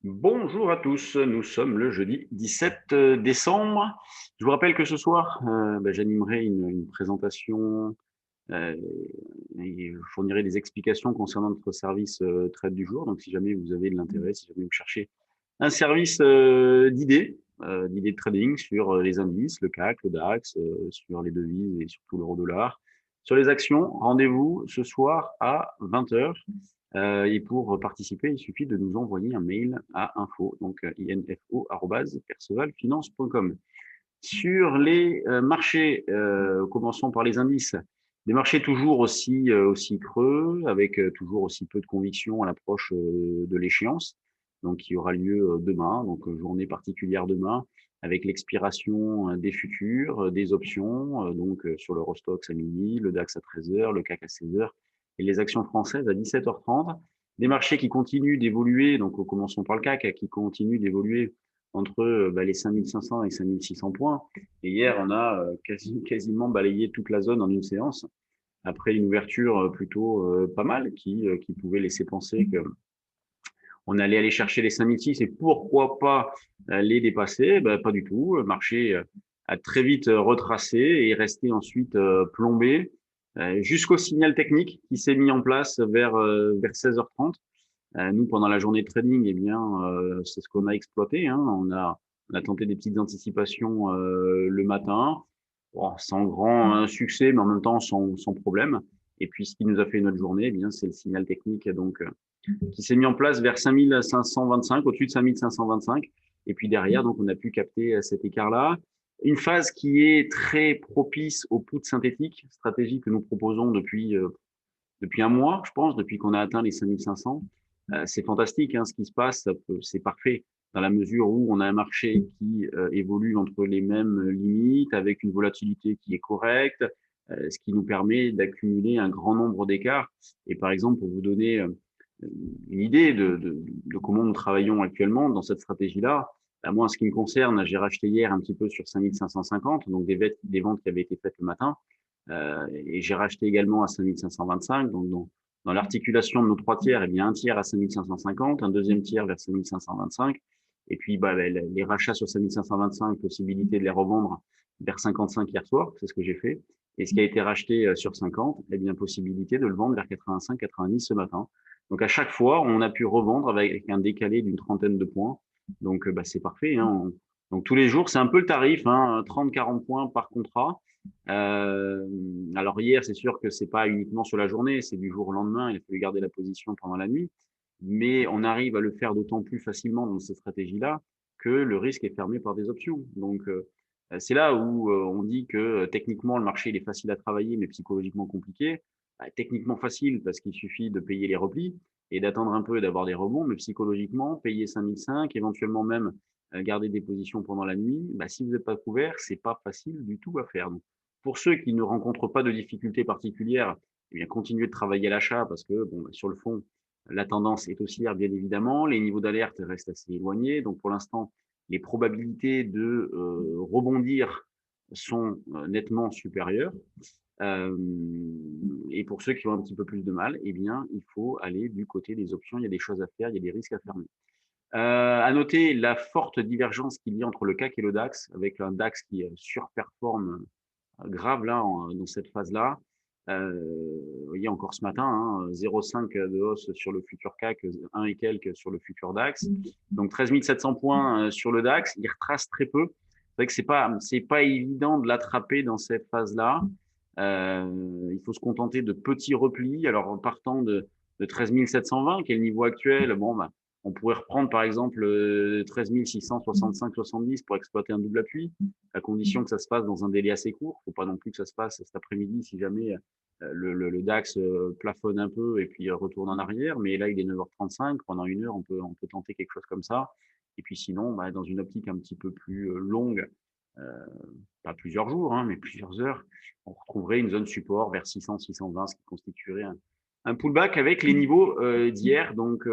Bonjour à tous, nous sommes le jeudi 17 décembre. Je vous rappelle que ce soir, j'animerai une présentation et je fournirai des explications concernant notre service trade du jour. Donc, si jamais vous avez de l'intérêt, si jamais vous cherchez un service d'idées de trading sur les indices, le CAC, le DAX, sur les devises et surtout l'euro-dollar, sur les actions, rendez-vous ce soir à 20 heures. Et pour participer, il suffit de nous envoyer un mail à info, donc info@percevalfinance.com. Sur les marchés, commençons par les indices. Des marchés toujours aussi creux, avec toujours aussi peu de conviction à l'approche de l'échéance, donc qui aura lieu demain, donc journée particulière demain, avec l'expiration des futurs, des options, donc sur l'Eurostoxx à midi, le DAX à 13 heures, le CAC à 16 heures et les actions françaises à 17h30. Des marchés qui continuent d'évoluer, donc commençons par le CAC, qui continue d'évoluer entre les 5500 et 5600 points. Et hier, on a quasiment balayé toute la zone en une séance, après une ouverture plutôt pas mal, qui pouvait laisser penser qu'on allait aller chercher les 5006 et pourquoi pas les dépasser. Pas du tout. Le marché a très vite retracé et est resté ensuite plombé jusqu'au signal technique qui s'est mis en place vers 16h30. Nous, pendant la journée de trading, eh bien, c'est ce qu'on a exploité, hein. On a tenté des petites anticipations le matin, bon, sans grand succès, mais en même temps sans problème. Et puis, ce qui nous a fait notre journée, eh bien, c'est le signal technique donc qui s'est mis en place vers 5525, au-dessus de 5525. Et puis derrière, donc, on a pu capter cet écart-là. Une phase qui est très propice au put synthétique, stratégie que nous proposons depuis un mois, je pense, depuis qu'on a atteint les 5500. C'est fantastique hein, ce qui se passe, c'est parfait dans la mesure où on a un marché qui évolue entre les mêmes limites, avec une volatilité qui est correcte, ce qui nous permet d'accumuler un grand nombre d'écarts. Et par exemple, pour vous donner une idée de comment nous travaillons actuellement dans cette stratégie-là, moi, en ce qui me concerne, j'ai racheté hier un petit peu sur 5550, donc des ventes qui avaient été faites le matin. Et j'ai racheté également à 5525. Donc, dans l'articulation de nos trois tiers, eh bien, un tiers à 5550, un deuxième tiers vers 5525. Et puis, les rachats sur 5525, possibilité de les revendre vers 55 hier soir, c'est ce que j'ai fait. Et ce qui a été racheté sur 50, eh bien, possibilité de le vendre vers 85, 90 ce matin. Donc, à chaque fois, on a pu revendre avec un décalé d'une trentaine de points. Donc, c'est parfait, hein. Donc, tous les jours, c'est un peu le tarif, hein, 30, 40 points par contrat. Alors hier, c'est sûr que c'est pas uniquement sur la journée, c'est du jour au lendemain. Il a fallu garder la position pendant la nuit, mais on arrive à le faire d'autant plus facilement dans cette stratégie-là que le risque est fermé par des options. Donc c'est là où on dit que techniquement le marché il est facile à travailler, mais psychologiquement compliqué. Techniquement facile parce qu'il suffit de payer les replis et d'attendre un peu et d'avoir des rebonds, mais psychologiquement payer 5005, éventuellement même garder des positions pendant la nuit. Si vous n'êtes pas couvert, c'est pas facile du tout à faire. Donc, pour ceux qui ne rencontrent pas de difficultés particulières, eh bien, continuez de travailler à l'achat parce que, bon, sur le fond, la tendance est haussière, bien évidemment. Les niveaux d'alerte restent assez éloignés. Donc, pour l'instant, les probabilités de rebondir sont nettement supérieures. Euh, et pour ceux qui ont un petit peu plus de mal, eh bien, il faut aller du côté des options. Il y a des choses à faire, il y a des risques à fermer. À noter la forte divergence qu'il y a entre le CAC et le DAX, avec un DAX qui surperforme grave là dans cette phase-là. Vous voyez encore ce matin, hein, 0,5 de hausse sur le futur CAC, 1 et quelques sur le futur DAX. Donc 13 700 points sur le DAX, il retrace très peu. C'est vrai que c'est pas évident de l'attraper dans cette phase-là. Il faut se contenter de petits replis. Alors en partant de 13 720, qui est le niveau actuel, bon, on pourrait reprendre par exemple 13 665-70 pour exploiter un double appui, à condition que ça se passe dans un délai assez court. Il ne faut pas non plus que ça se passe cet après-midi si jamais le DAX plafonne un peu et puis retourne en arrière. Mais là, il est 9h35. Pendant une heure, on peut tenter quelque chose comme ça. Et puis sinon, dans une optique un petit peu plus longue, euh, pas plusieurs jours, hein, mais plusieurs heures, on retrouverait une zone support vers 600, 620, ce qui constituerait un pullback avec les niveaux d'hier, donc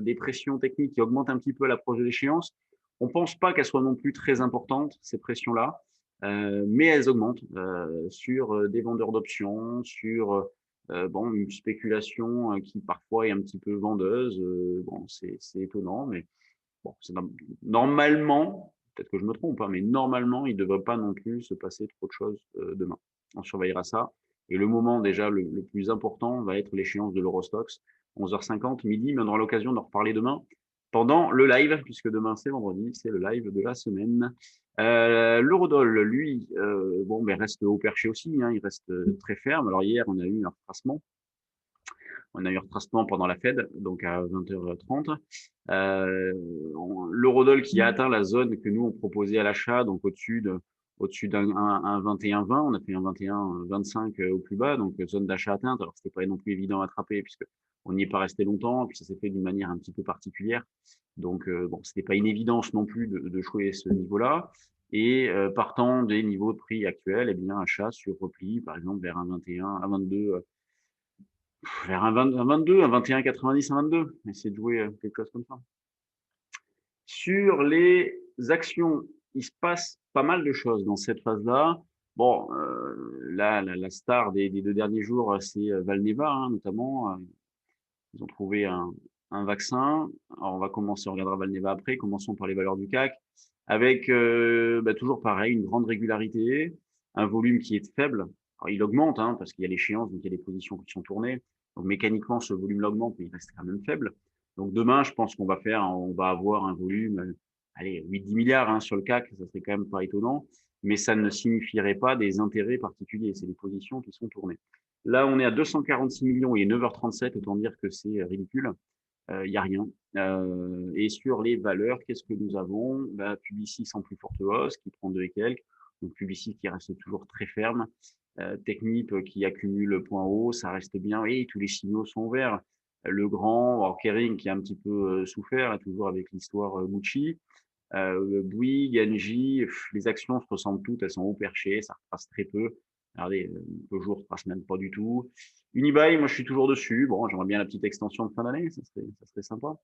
des pressions techniques qui augmentent un petit peu à l'approche de l'échéance. On ne pense pas qu'elles soient non plus très importantes, ces pressions-là, mais elles augmentent sur des vendeurs d'options, sur une spéculation qui parfois est un petit peu vendeuse. C'est étonnant, mais bon, normalement, peut-être que je me trompe, hein, mais normalement, il ne devrait pas non plus se passer trop de choses demain. On surveillera ça. Et le moment déjà le plus important va être l'échéance de l'Eurostoxx, 11h50, midi, mais on aura l'occasion d'en reparler demain pendant le live, puisque demain c'est vendredi, c'est le live de la semaine. L'eurodoll, lui, bon, ben, reste haut perché aussi, hein, il reste très ferme. Alors hier, on a eu un retracement. On a eu un retracement pendant la Fed, donc à 20h30. L'eurodoll qui a atteint la zone que nous on proposait à l'achat, donc au-dessus d'un 21,20, on a fait un 21,25 au plus bas, donc zone d'achat atteinte. Alors c'était pas non plus évident à attraper puisque on n'y est pas resté longtemps, puis ça s'est fait d'une manière un petit peu particulière. Donc bon, c'était pas une évidence non plus de jouer ce niveau-là. Et partant des niveaux de prix actuels, eh bien achat sur repli, par exemple vers un 21, un 22, vers un 20, un 22, un 21,90, un 22. Essayer de jouer quelque chose comme ça. Sur les actions, il se passe pas mal de choses dans cette phase-là. Bon, là, la star des 2 derniers jours, c'est Valneva, hein, notamment. Ils ont trouvé un vaccin. Alors, on va commencer, on regardera Valneva après. Commençons par les valeurs du CAC. Avec toujours pareil, une grande régularité, un volume qui est faible. Alors, il augmente, hein, parce qu'il y a l'échéance, donc il y a des positions qui sont tournées. Donc mécaniquement, ce volume l'augmente, mais il reste quand même faible. Donc demain, je pense on va avoir un volume, allez, 8-10 milliards hein, sur le CAC, ça serait quand même pas étonnant, mais ça ne signifierait pas des intérêts particuliers, c'est des positions qui sont tournées. Là, on est à 246 millions, il est 9h37, autant dire que c'est ridicule. Il n'y a rien. Et sur les valeurs, qu'est-ce que nous avons? Publicis en plus forte hausse, qui prend 2 et quelques. Donc Publicis qui reste toujours très ferme. Technip qui accumule point haut, ça reste bien. Et tous les signaux sont verts. Le grand, alors Kering qui a un petit peu souffert, toujours avec l'histoire Gucci. Bouygues, Engie, les actions se ressemblent toutes, elles sont haut perchées, ça retrace très peu. Regardez, Peugeot ne retrace même pas du tout. Unibail, moi je suis toujours dessus. Bon, j'aimerais bien la petite extension de fin d'année, ça serait sympa.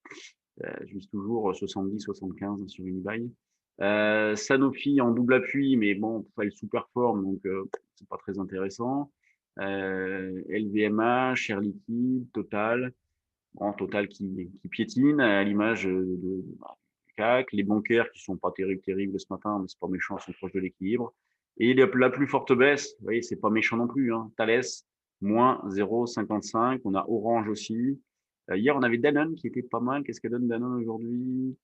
Je mise toujours 70-75 sur Unibail. Sanofi en double appui, mais bon, elle sous-performe, donc c'est pas très intéressant. LVMH, Air Liquide, Total. Bon, Total qui piétine à l'image de CAC. Les bancaires qui sont pas terribles ce matin, mais c'est pas méchant, sont proches de l'équilibre. Et la plus forte baisse, vous voyez, c'est pas méchant non plus. Hein. Thales, moins 0,55. On a Orange aussi. Hier, on avait Danone qui était pas mal. Qu'est-ce qu'elle donne Danone aujourd'hui?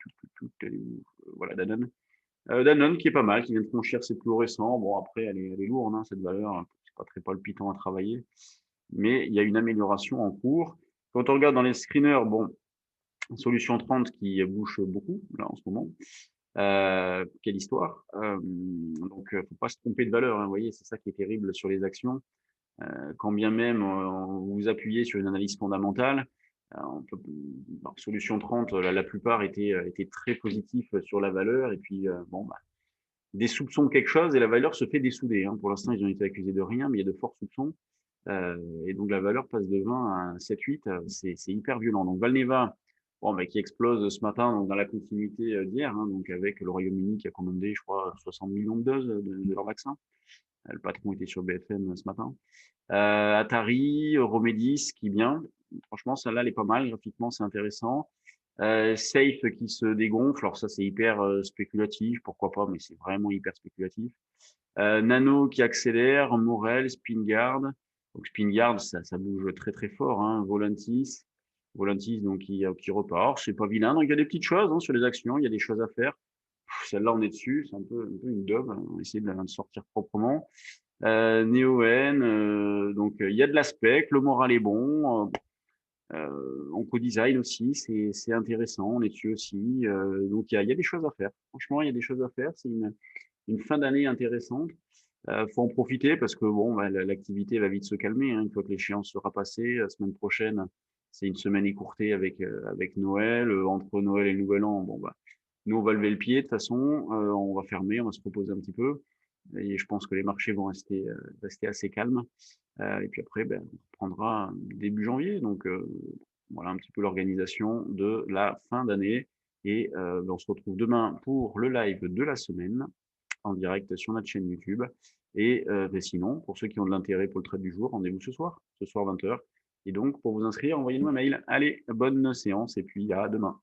Voilà, Danone. Danone qui est pas mal, qui vient de franchir ses plus récents. Bon, après, elle est lourde, hein, cette valeur. C'est pas très palpitant à travailler. Mais il y a une amélioration en cours. Quand on regarde dans les screeners, bon, solution 30 qui bouge beaucoup, là, en ce moment. Quelle histoire. Donc, faut pas se tromper de valeur. Hein, vous voyez, c'est ça qui est terrible sur les actions. Quand bien même vous vous appuyez sur une analyse fondamentale, on peut, solution 30, la plupart étaient très positifs sur la valeur. Et puis, bon, des soupçons de quelque chose et la valeur se fait dessouder. Hein. Pour l'instant, ils ont été accusés de rien, mais il y a de forts soupçons. Et donc, la valeur passe de 20 à 7-8. C'est hyper violent. Donc, Valneva, bon, qui explose ce matin donc, dans la continuité d'hier, hein, donc avec le Royaume-Uni qui a commandé, je crois, 60 millions de doses de leur vaccin. Le patron était sur BFM ce matin. Atari, Romedis, qui bien. Franchement, celle-là, elle est pas mal. Graphiquement, c'est intéressant. Safe qui se dégonfle. Alors ça, c'est hyper spéculatif. Pourquoi pas, mais c'est vraiment hyper spéculatif. Nano qui accélère. Morel, Spingard. Donc Spingard, ça bouge très très fort. Hein. Volantis donc qui repart. C'est pas vilain. Donc il y a des petites choses hein, sur les actions. Il y a des choses à faire. Celle-là, on est dessus. C'est un peu une daube. On va essayer de la sortir proprement. Neoen, donc il y a de l'aspect, le moral est bon. Onco-design aussi, c'est intéressant, on est dessus aussi. Donc il y a des choses à faire. Franchement, il y a des choses à faire. C'est une fin d'année intéressante. Faut en profiter parce que bon, l'activité va vite se calmer hein, une fois que l'échéance sera passée. La semaine prochaine, c'est une semaine écourtée avec Noël. Entre Noël et le Nouvel An, bon nous on va lever le pied de toute façon. On va fermer, on va se reposer un petit peu. Et je pense que les marchés vont rester assez calmes. Et puis après, on reprendra début janvier. Donc voilà un petit peu l'organisation de la fin d'année. Et on se retrouve demain pour le live de la semaine en direct sur notre chaîne YouTube. Et sinon, pour ceux qui ont de l'intérêt pour le trade du jour, rendez-vous ce soir 20h. Et donc, pour vous inscrire, envoyez-nous un mail. Allez, bonne séance et puis à demain.